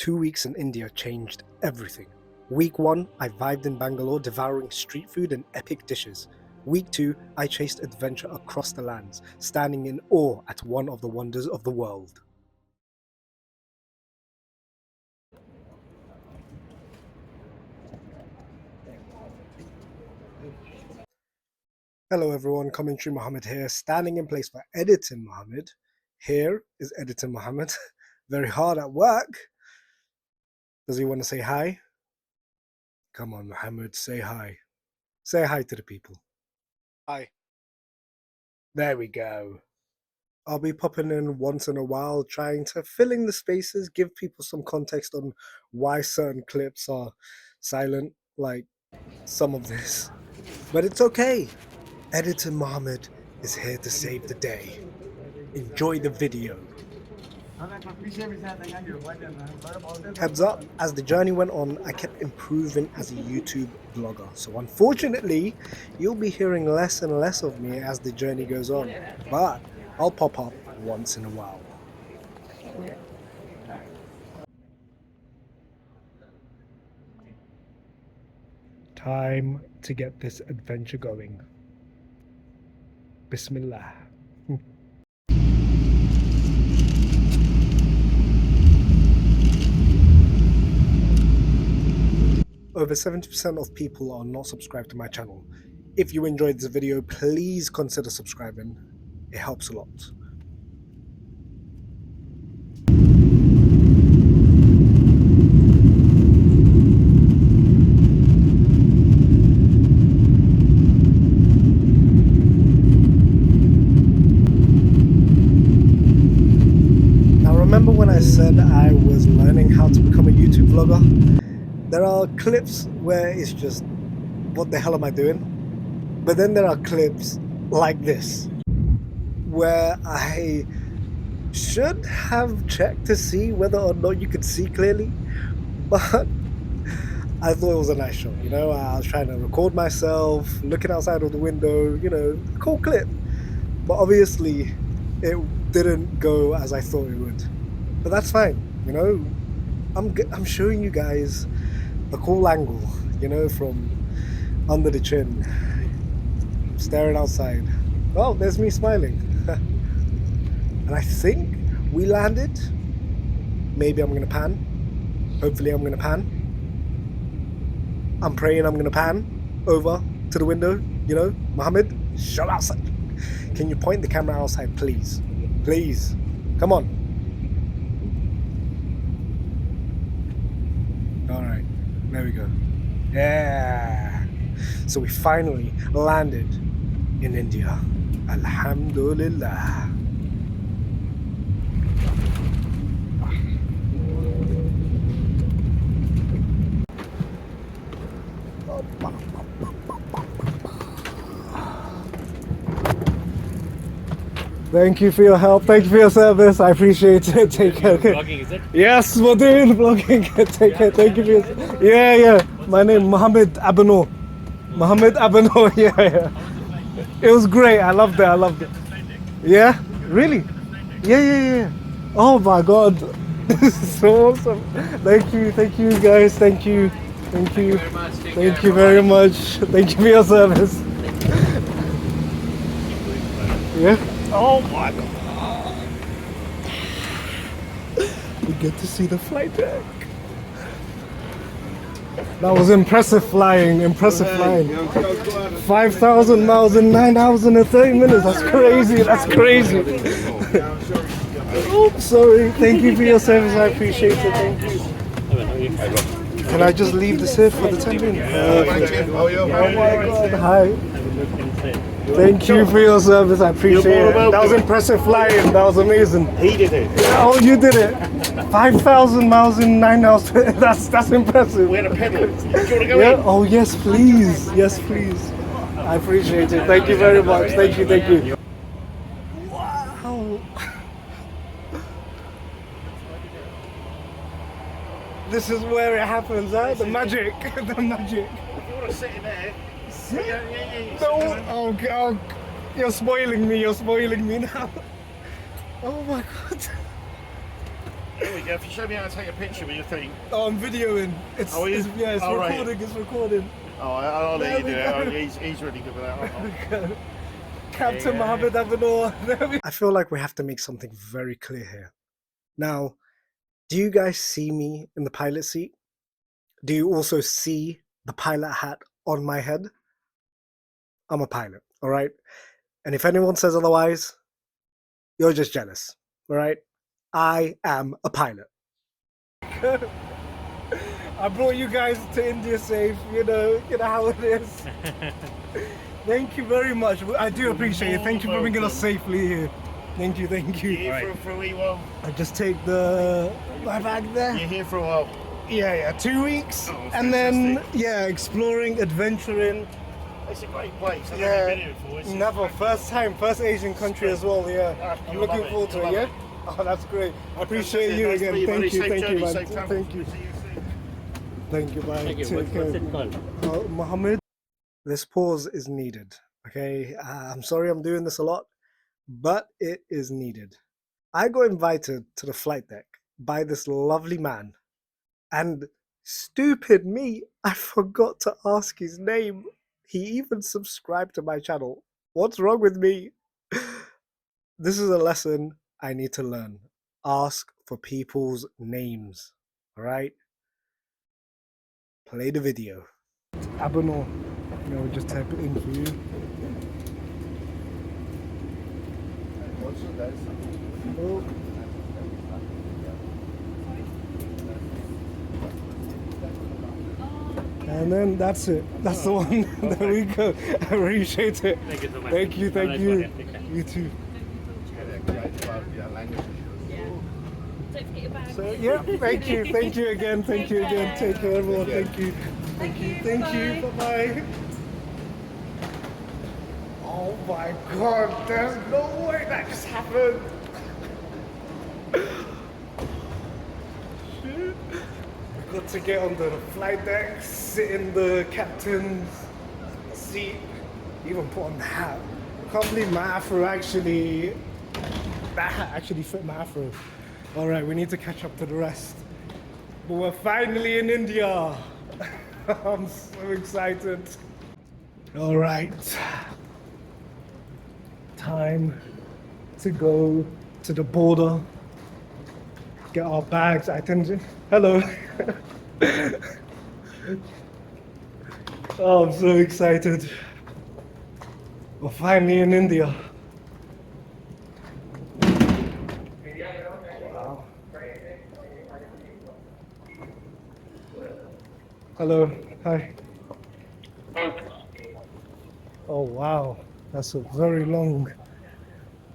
2 weeks in India changed everything. Week 1, I vibed in Bangalore devouring street food and epic dishes. Week 2, I chased adventure across the lands, standing in awe at one of the wonders of the world. Hello everyone, commentary Mohamed here, standing in place for editing Mohamed. Here is editing Mohamed, very hard at work. Does he want to say hi? Come on Mohamed, say hi. Say hi to the people. Hi. There we go. I'll be popping in once in a while, trying to fill in the spaces, give people some context on why certain clips are silent, like some of this. But it's okay. Editor Mohamed is here to save the day. Enjoy the video. Heads up, as the journey went on, I kept improving as a YouTube vlogger. So unfortunately, you'll be hearing less and less of me as the journey goes on. But I'll pop up once in a while. Time to get this adventure going. Bismillah. Over 70% of people are not subscribed to my channel. If you enjoyed this video, please consider subscribing. It helps a lot. Now remember when I said I was learning how to become a YouTube vlogger? There are clips where it's just, what the hell am I doing? But then there are clips like this, where I should have checked to see whether or not you could see clearly, but I thought it was a nice shot, you know? I was trying to record myself, looking outside of the window, you know, cool clip. But obviously, it didn't go as I thought it would. But that's fine, you know? I'm showing you guys a cool angle, you know, from under the chin, staring outside. Well, there's me smiling. And I think we landed. Maybe I'm gonna pan. Hopefully I'm gonna pan. I'm praying I'm gonna pan over to the window, you know. Mohamed, shut outside. Can you point the camera outside, please? Please. Come on. All right. There we go. Yeah. So we finally landed in India. Alhamdulillah. Thank you for your help. Thank you for your service. I appreciate it. Take care. Vlogging, is it? Yes, we're doing vlogging. Take care. Thank you for your... Yeah. My name Mohamed Abanour. Mohamed Abanour. Yeah. It was great. I loved it. Yeah? Really? Yeah. Oh my God. This is so awesome. Thank you guys. Thank you. Thank you very much. Thank you for your service. Yeah? Oh my God. We get to see the flight deck. That was impressive flying. 5,000 miles in 9 hours and 30 minutes. That's crazy. Oops, sorry. Thank you for your service. I appreciate it. Thank you. Can I just leave this here for the 10 minutes? Oh my God. Hi. Thank you for your service. I appreciate it. That was impressive flying. That was amazing. He did it. Oh, you did it. 5,000 miles in 9 hours. That's impressive. We had a pedal. Do you want to go Yeah. in? Oh, yes, please. Yes, please. I appreciate it. Thank you very much. Thank you. Wow. This is where it happens, huh? The magic. The magic. If you want to sit in there. No. Oh, God. You're spoiling me now. Oh, my God. Here we go. If you show me how to take a picture with your thing. Oh, I'm videoing. It's, Oh, are you? it's yeah, it's Oh, right. recording. It's recording. Oh, I'll There let you we do it. go. Oh, he's really good with that. Captain Yeah. Mohamed Abanour. I feel like we have to make something very clear here. Now, do you guys see me in the pilot seat? Do you also see the pilot hat on my head? I'm a pilot, all right? And if anyone says otherwise, you're just jealous, all right? I am a pilot. I brought you guys to India safe, you know how it is. Thank you very much. I do appreciate it. Thank you for bringing us safely here. Thank you, thank you. You're here for a wee while. I just take my bag there. You're here for a while. Yeah, 2 weeks. Oh, And then, fantastic. yeah, exploring, adventuring. It's a great place. I've Yeah, never been here before. It's never. First time, first Asian country as well, yeah. I'm You'll looking love it. forward to You'll it, yeah? love Oh, that's great. I appreciate you Nice to again. meet Thank you, Safe thank you, journey, man. safe travel. Thank you. See you soon. Thank you, bye. Thank you. Take care. What's it called? Mohammed, this pause is needed, okay? I'm sorry I'm doing this a lot, but it is needed. I got invited to the flight deck by this lovely man, and stupid me, I forgot to ask his name. He even subscribed to my channel. What's wrong with me? This is a lesson I need to learn. Ask for people's names, all right? Play the video. Abanour. We'll just type it in for you. Oh. And then that's it. That's the one. There we go. I appreciate it. Thank you so much. Thank you, Have a thank nice you. one. Take care. You too. Don't forget your bag. So yeah, thank you again, thank you again. Take care, everyone. Thank you, thank you. Bye bye. Oh my God! There's no way that just happened. Shit. We got to get on the flight deck, sit in the captain's seat, even put on the hat. I can't believe my afro actually. That hat actually fit my afro. All right, we need to catch up to the rest. But we're finally in India. I'm so excited. All right. Time to go to the border, get our bags. Hello. Oh, I'm so excited. We're finally in India. Wow. Hello. Hi. Oh wow, that's a very long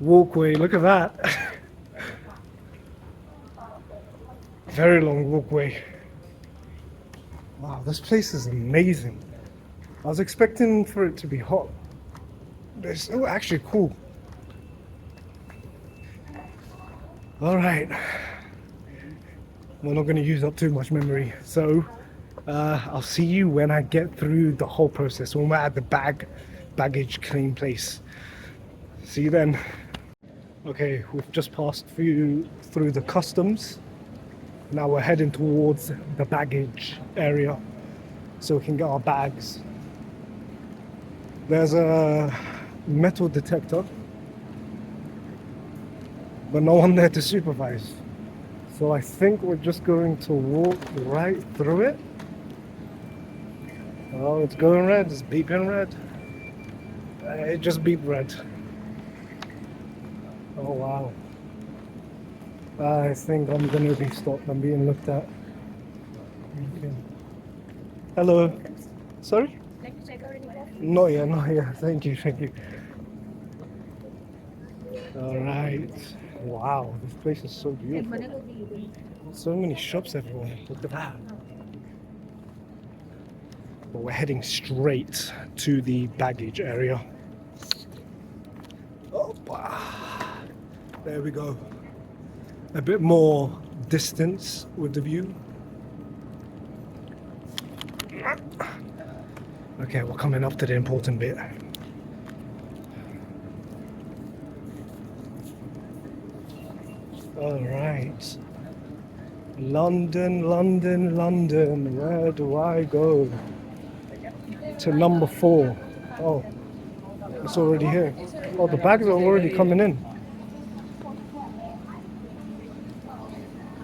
walkway. Look at that. Very long walkway. Wow, this place is amazing. I was expecting for it to be hot, but it's still actually cool. All right, we're not going to use up too much memory, so I'll see you when I get through the whole process, when we're at the baggage claim place. See you then. Okay, we've just passed through the customs. Now we're heading towards the baggage area so we can get our bags. There's a metal detector, but no one there to supervise. So I think we're just going to walk right through it. Oh, it's going red, it's beeping red. It just beeped red. Oh wow. I think I'm gonna be stopped. I'm being looked at. Okay. Hello. Sorry? Like to check out any coffee? Not yet, not yet. Thank you, thank you. Alright. Wow, this place is so beautiful. So many shops everywhere. Look at that. But we're heading straight to the baggage area. Opa. There we go. A bit more distance with the view. Okay, we're coming up to the important bit. All right. London, London, London, where do I go? To number 4. Oh, it's already here. Oh, the bags are already coming in.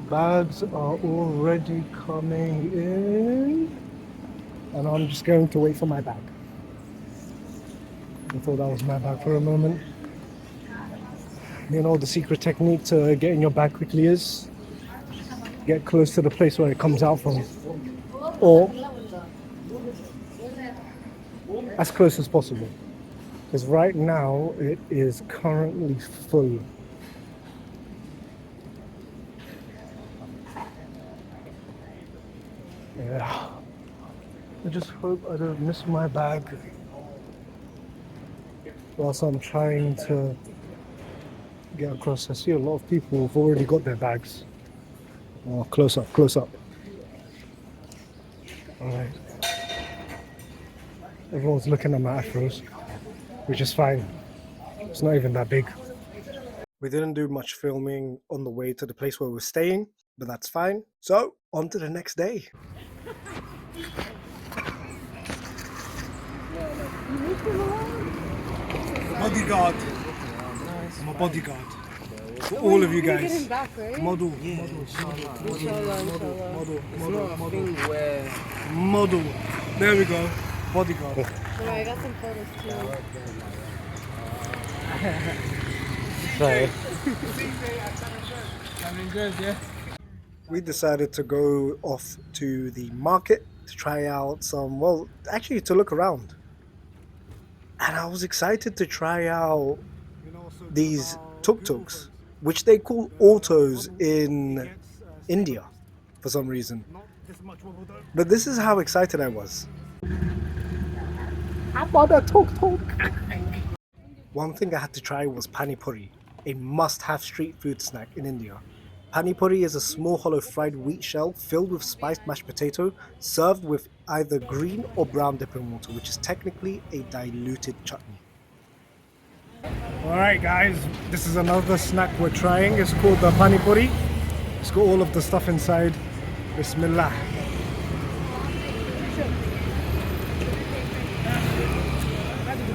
Bags are already coming in. And I'm just going to wait for my bag. I thought that was my bag for a moment. You know, the secret technique to getting your bag quickly is get close to the place where it comes out from. Or as close as possible. Because right now it is currently full. Yeah. I just hope I don't miss my bag whilst I'm trying to get across. I see a lot of people who've already got their bags. Oh, close up, close up. Alright. Everyone's looking at my afros, which is fine. It's not even that big. We didn't do much filming on the way to the place where we're staying, but that's fine. So, on to the next day. Bodyguard. I'm a bodyguard. For all of you guys. Model. Model. There we go. Bodyguard. Oh, I got some photos too. Sorry. We decided to go off to the market to try out some, well, actually to look around. And I was excited to try out these tuk-tuks, which they call autos in India for some reason. But this is how excited I was. I bought a tuk-tuk. One thing I had to try was pani puri, a must-have street food snack in India. Pani puri is a small hollow fried wheat shell filled with spiced mashed potato, served with either green or brown dipping water, which is technically a diluted chutney. Alright guys, this is another snack we're trying. It's called the pani puri. It's got all of the stuff inside. Bismillah.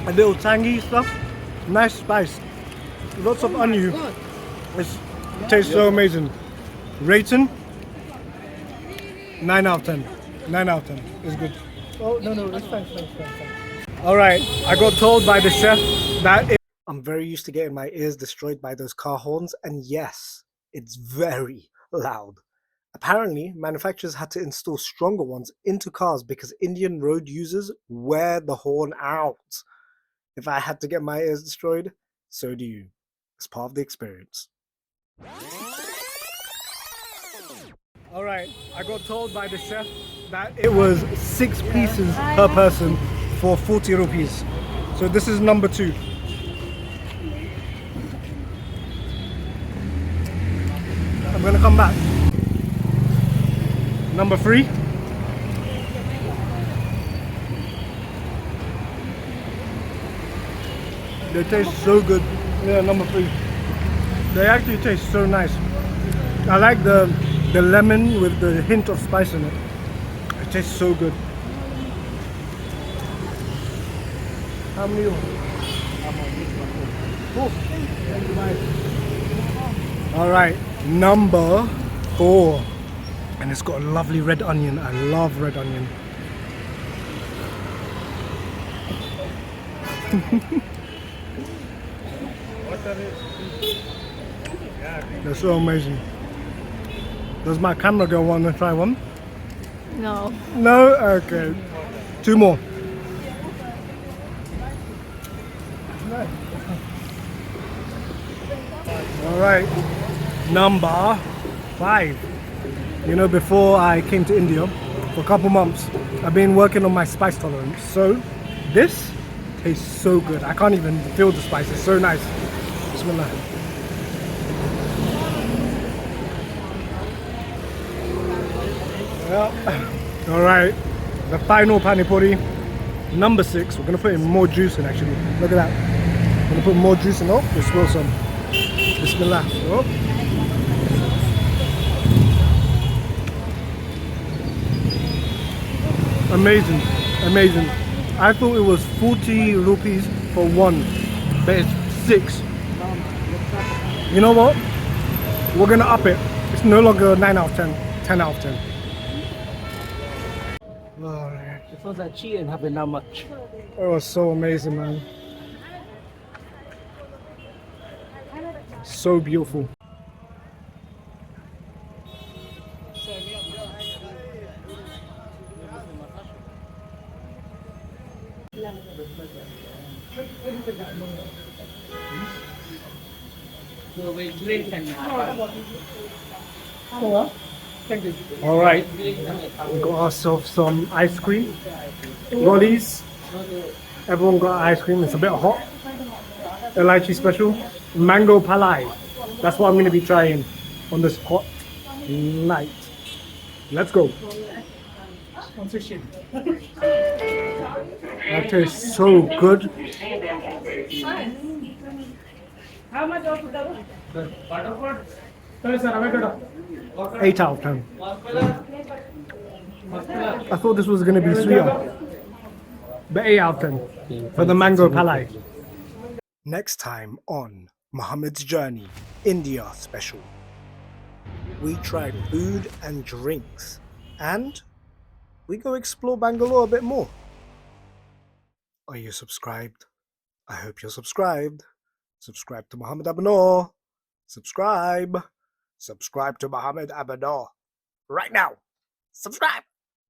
A little tangy stuff, nice spice, lots of onion. It tastes so amazing. Rating 9 out of 10. 9 out of 10. It's good. Oh no, it's fine. Alright, I got told by the chef that I'm very used to getting my ears destroyed by those car horns, and yes, it's very loud. Apparently, manufacturers had to install stronger ones into cars because Indian road users wear the horn out. If I had to get my ears destroyed, so do you. It's part of the experience. Alright, I got told by the chef that it was 6 pieces per person for 40 rupees. So this is number 2. I'm gonna come back. Number 3. They taste so good. Yeah, number 3. They actually taste so nice. I like the lemon with the hint of spice in it. It tastes so good. How many? Alright, number 4. And it's got a lovely red onion. I love red onion. They're so amazing. Does my camera girl want to try one? No. No? Okay. 2 more. Alright. Number 5. You know, before I came to India, for a couple months, I've been working on my spice tolerance. So, this tastes so good. I can't even feel the spice. It's so nice. Bismillah. Yeah. Alright, the final pani puri, number 6. We're gonna put in more juice in actually. Look at that. We're gonna put more juice in. Oh, let's roll some. Bismillah. Oh. Amazing, amazing. I thought it was 40 rupees for one, but it's 6. You know what? We're gonna up it. It's no longer 9 out of 10, 10 out of 10. It was like cheating having that much. It was so amazing, man. So beautiful. All right, we got ourselves some ice cream. Rollies. Everyone got ice cream. It's a bit hot. Lychee special. Mango palai. That's what I'm going to be trying on this hot night. Let's go. That tastes so good. How much? 8 out of 10. I thought this was going to be sweeter. But 8 out of 10 for the mango palai. Next time on Mohamed's Journey, India special. We tried food and drinks. And we go explore Bangalore a bit more. Are you subscribed? I hope you're subscribed. Subscribe to Mohamed Abanour. Subscribe. Subscribe to Mohamed Abanour. Right now. Subscribe.